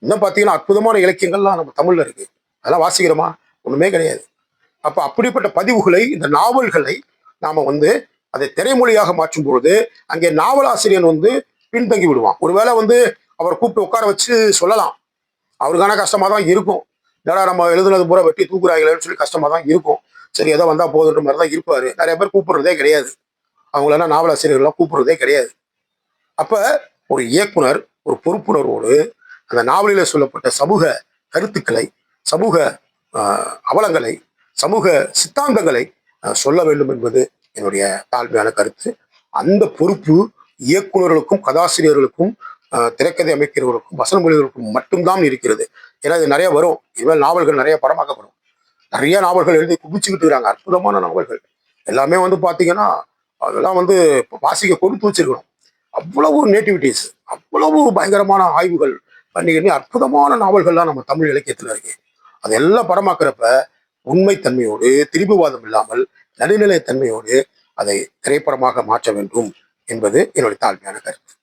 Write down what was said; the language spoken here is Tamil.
இன்னும் பார்த்தீங்கன்னா அற்புதமான இலக்கியங்கள்லாம் நம்ம தமிழ்ல இருக்கு. அதெல்லாம் வாசிக்கிறோமா? ஒண்ணுமே கிடையாது. அப்ப அப்படிப்பட்ட பதிவுகளை, இந்த நாவல்களை நாம வந்து அதை திரைமொழியாக மாற்றும் பொழுது, அங்கே நாவலாசிரியன் வந்து பின்தங்கி விடுவான். ஒருவேளை வந்து அவரை கூப்பிட்டு உட்கார வச்சு சொல்லலாம். அவருக்கான கஷ்டமா தான் இருக்கும். என்னடா நம்ம எழுதுனது பூரா வெட்டி தூக்குறாங்களேன்னு சொல்லி கஷ்டமா தான் இருக்கும். சரி ஏதோ வந்தா போதுன்ற மாதிரி தான் இருப்பாரு. நிறைய பேர் கூப்பிடுறதே கிடையாது. அவங்களெல்லாம் நாவலாசிரியர்கள்லாம் கூப்பிடுறதே கிடையாது. அப்ப ஒரு இயக்குனர் ஒரு பொறுப்புணர்வோடு அந்த நாவலிலே சொல்லப்பட்ட சமூக கருத்துக்களை, சமூக அவலங்களை, சமூக சித்தாந்தங்களை சொல்ல வேண்டும் என்பது என்னுடைய தாழ்மையான கருத்து. அந்த பொறுப்பு இயக்குநர்களுக்கும், கதாசிரியர்களுக்கும், திரைக்கதை அமைக்கிறவர்களுக்கும், வசன மொழிகளுக்கும் மட்டும்தான் இருக்கிறது. ஏன்னா இது நிறைய வரும். இனிமேல் நாவல்கள் நிறைய படமாக்கப்படும். நிறைய நாவல்கள் எழுதி குவிச்சுக்கிட்டு இருக்காங்க. அற்புதமான நாவல்கள். எல்லாமே வந்து பார்த்தீங்கன்னா, அதெல்லாம் வந்து வாசிக்க கொடுத்து வச்சிருக்கணும். அவ்வளவு நேட்டிவிட்டிஸ், அவ்வளவு பயங்கரமான ஆய்வுகள் பண்ணி அற்புதமான நாவல்கள்லாம் நம்ம தமிழ் இலக்கியத்துல இருக்கு. அதெல்லாம் படமாக்குறப்ப உண்மைத்தன்மையோடு, திரிபுவாதம் இல்லாமல் நடுநிலைத்தன்மையோடு அதை திரைப்படமாக மாற்ற வேண்டும் என்பது என்னுடைய தாழ்மையான கருத்து.